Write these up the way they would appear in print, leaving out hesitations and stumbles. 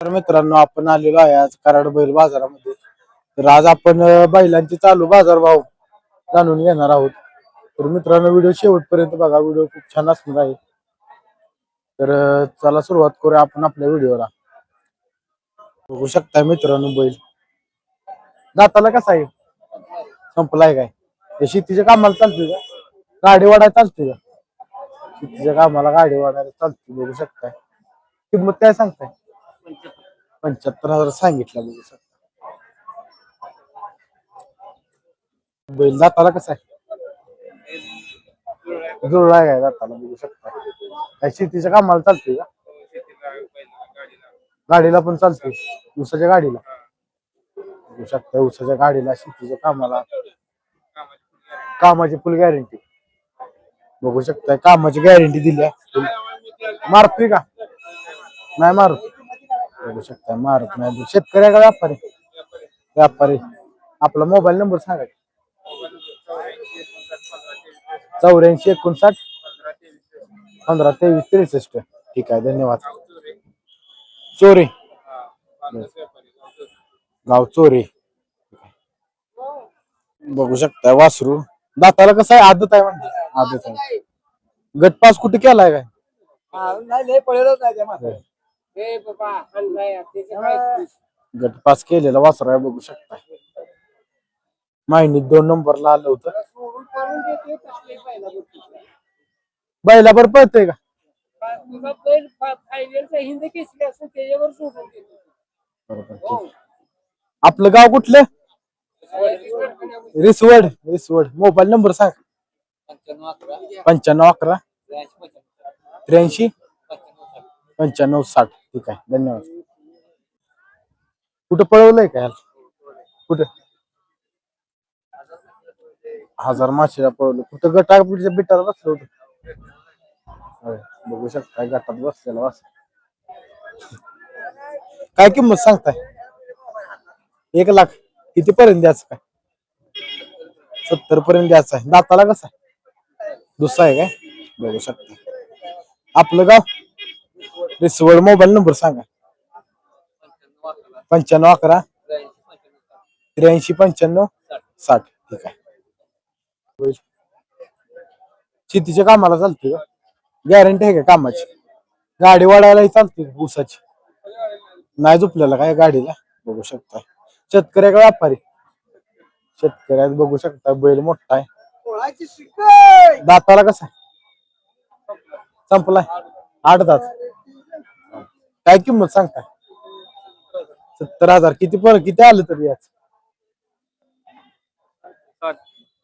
तर मित्रांनो आपण आलेलो आहे आज कराड बैल बाजारामध्ये. तर आज आपण बैलांचे चालू बाजारभाव जाणून घेणार आहोत. तर मित्रांनो व्हिडिओ शेवटपर्यंत बघा, व्हिडिओ खूप छान असणार आहे. तर चला सुरुवात करूया आपण आपल्या व्हिडिओला. बघू शकता मित्रांनो बैल दाताला कसा आहे, संपलाय काय? हे शेतीच्या कामाला चालतोय का? गाडी वाढायला चालतोय का? शेतीच्या कामाला गाडी वाढायला चालते. बघू शकताय किंमत काय सांगताय? 75,000 सांगितलं. बघू शकता बैल दाताला कसा आहे, जुळलाय काय दाताला? बघू शकता काय शेतीच्या कामाला चालतोय का? गाडीला पण चालतोय, उसाच्या गाडीला. बघू शकता उसाच्या गाडीला, शेतीच्या कामाला, कामाची फुल गॅरंटी. बघू शकता कामाची गॅरंटी दिली आहे. मारतोय का? नाही मारत. बघू शकता मारत नाही. शेतकऱ्या का व्यापारी? व्यापारी. आपला मोबाईल नंबर सांगा. 84 59 15 23 63. ठीक आहे, धन्यवाद. चोरी गाव चोरी. बघू शकता वासरू दाताला कसं आहे, आदत आहे म्हणजे आदत आहे. गटपास कुठे केलाय काय? गटपास केलेला वासरू आहे. बघू शकता माहिनी 2 नंबरला आलं होतं. बैलाबर पळतय का? आपलं गाव कुठलं? रिसवड. रिसवड. मोबाईल नंबर सांग. 95 11 83 95 60. ठीक आहे, धन्यवाद. कुठं पळवलंय का? कुठं? हजार माशीला पळवलं. कुठं गटा बिटाला बसलं होतं? बघू शकता गटात बसलेला वास. काय किंमत सांगताय? 1 लाख. किती पर्यंत द्यायचं काय? 70 पर्यंत द्यायचं आहे. दाताला कसा? दुसरा आहे काय? बघू शकता. आपलं गाव रिसवड. मोबाईल नंबर सांगा. 95 11 83 95 60. ठीक आहे. शेतीच्या कामाला चालते का? गॅरंटी आहे का कामाची? गाडी वाढायला चालते ऊसाची? नाही झोपलेला काय गाडीला? बघू शकता शेतकऱ्या का व्यापारी? शेतकऱ्यात. बघू शकता बैल मोठा आहे. दाताला कसा? संपलाय. 8 दात. काय किंमत सांगता? 70,000. किती आलं तर द्याच?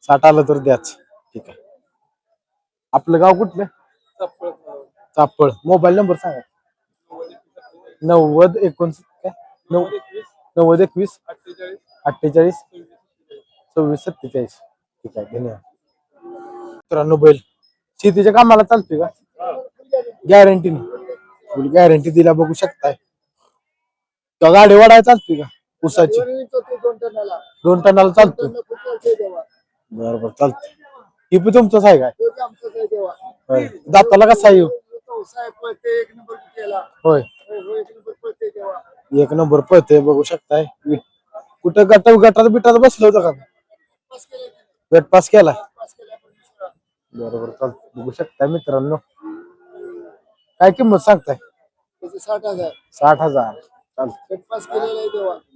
60 आलं तर द्याच. ठीक आहे. आपलं गाव कुठलं? चापळ. मोबाईल नंबर सांगा. 90 29 काय? 90 21 48 26 47. ठीक आहे, धन्यवाद. मित्रांनो बैल शेतीच्या कामाला चालतोय का? गॅरंटी फुल गॅरंटी दिला. बघू शकताय का गाडी वाढायला चालतोय का? उसाची 2 टनाला चालतोय. बरोबर चालतंय. ही पण तुमचंच आहे काय? दाताला कसा आहे? होय, 1 नंबर पळते. बघू शकताय. कुठं गटात बिटात बसलं होतं का? गट पास केला. बरोबर चालतं. बघू शकता मित्रांनो काय किंमत सांगताय? 60,000.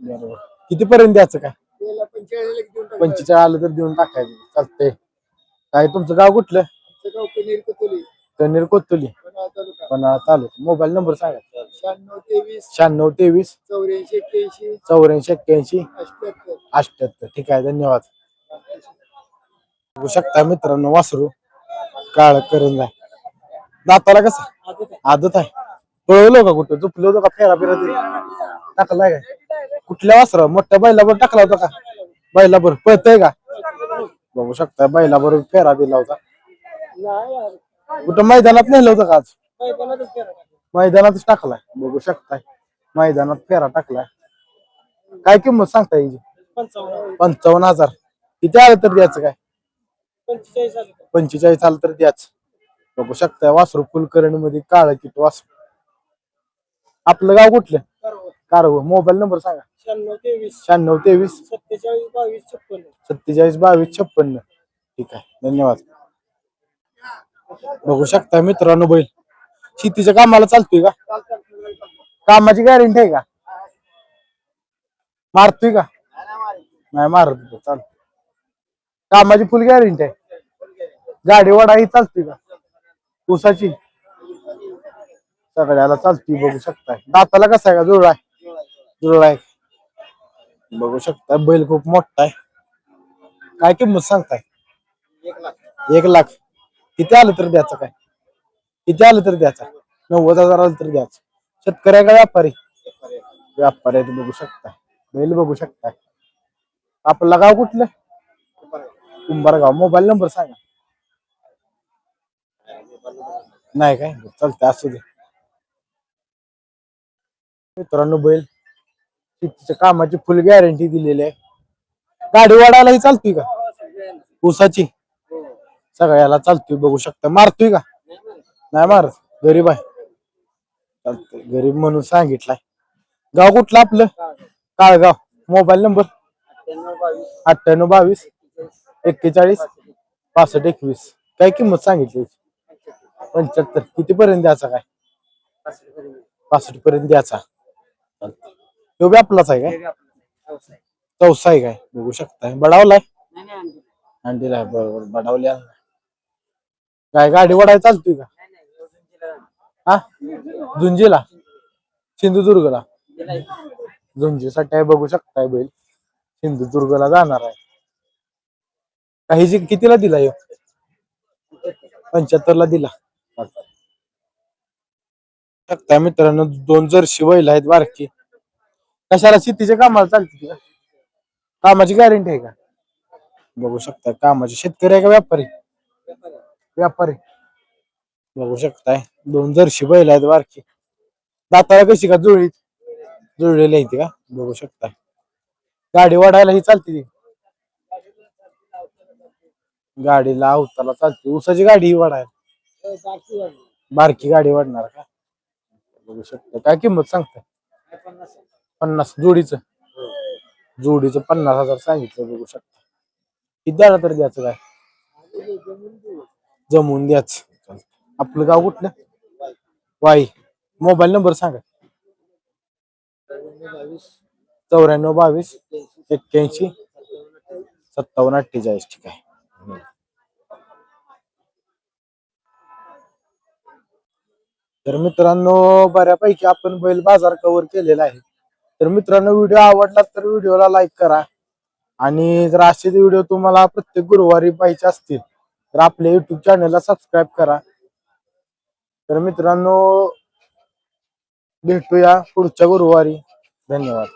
बरोबर. किती पर्यंत द्यायचं काय? 45 आलं तर देऊन टाकायचं. चालतंय. काय तुमचं गाव कुठलं? कनेर कोतुली. पन्हाळा तालुका. मोबाईल नंबर सांगा. 96 23 84 81 78. ठीक आहे, धन्यवाद. बघू शकता मित्रांनो वासरू काळ करून जाय. दाताला कसा? आदत आहे. पळवलो का कुठं? झोपलो होतं का? फेरा टाकलाय काय? कुठल्या वासरा? मोठ्या बैलावर टाकला होता का? बैलावर पळतय का? बघू शकता बैलावर फेरा दिला होता. कुठं मैदानात नेलं होतं का आज? मैदानातच टाकलाय. बघू शकताय मैदानात फेरा टाकलाय. काय किंमत सांगता येईल? 55,000. किती आलं तर द्यायचं काय? 45 आलं तर द्याच. बघू शकता वासरू फुलकर्णी मध्ये काळ किती वासरू. आपलं गाव कुठलं? कारव मोबाईल नंबर सांगा. 9623 472256. ठीक आहे, धन्यवाद. बघू शकता मित्रांनो बैल शेतीच्या कामाला चालतोय का? कामाची गॅरंटी आहे का? मारतोय का? नाही मारत चाल. कामाची फुल गॅरंटी आहे. गाडी वडा ही चालते का? ऊसाची सगळ्याला चालती. बघू शकताय दाताला कसा आहे का? जुळला आहे. जुळला आहे. बघू शकता बैल खूप मोठा आहे. काय किंमत सांगताय? 1,00,000. किती आलं तर द्यायचं काय? किती आलं तर द्यायचा? 90,000 आलं तर द्यायचं. शेतकऱ्या का व्यापारी? व्यापारी आहे. बघू शकताय बैल बघू शकताय. आपलं गाव कुठलं? कुंभारगाव. मोबाईल नंबर सांगा. नाही काय चालतंय असू दे. मित्रांनो बैल शेतीच्या कामाची फुल गॅरंटी दिलेली आहे. गाडी वाढायलाही चालतोय का? ऊसाची सगळ्याला चालतोय. बघू शकता. मारतोय का? नाही मारत. गरीब आहे. चालतंय गरीब म्हणून सांगितलाय. गाव कुठलं आपलं? काळगाव. Mobile number 9822 41 65 21. काय किंमत सांगितली? 75. किती पर्यंत द्यायचा काय? 65 पर्यंत द्यायचा. तो बी आपलाच आहे काय? चौसा आहे काय? बघू शकताय. बडावलाय अंडीला बरोबर बडावल्या. काय गाडी वडाय चालतोय का? हा झुंजीला सिंधुदुर्गला झुंजीसाठी आहे. बघू शकताय बैल सिंधुदुर्गला जाणार आहे. काही कितीला दिला? 75 ला दिला. शकता मित्रांनो 2 जर्सी बैल आहेत बारकी. कशाला? शेतीच्या कामाला चालते का? कामाची गॅरंटी आहे का? बघू शकता कामाची. शेतकरी आहे का व्यापारी? व्यापारी. बघू शकताय 2 जर्सी बैल आहेत बारकी. दाताला कशी का? जुळलीत जुळलेली आहे का? बघू शकताय. गाडी वाढायला ही चालते. गाडीला अवताला चालते. ऊसाची गाडी ही वाढायला बारकी गाडी वाढणार का? बघू शकता. काय किंमत सांगताय? 50 जोडीचं. जोडीचं 50,000 सांगितलं. बघू शकता. किती द्याला तर द्यायचं काय? जमवून द्याच. आपलं गाव कुठलं? वाई. मोबाईल नंबर सांगा. 9422 81 57 48. ठीक आहे. तर मित्रांनो बऱ्यापैकी आपण बैल बाजार कव्हर केलेला आहे. तर मित्रांनो व्हिडिओ आवडला तर व्हिडिओला लाईक करा. आणि जर असेच व्हिडिओ तुम्हाला प्रत्येक गुरुवारी पाहिजे असतील तर आपल्या युट्यूब चॅनलला सबस्क्राईब करा. तर मित्रांनो भेटूया पुढच्या गुरुवारी. धन्यवाद.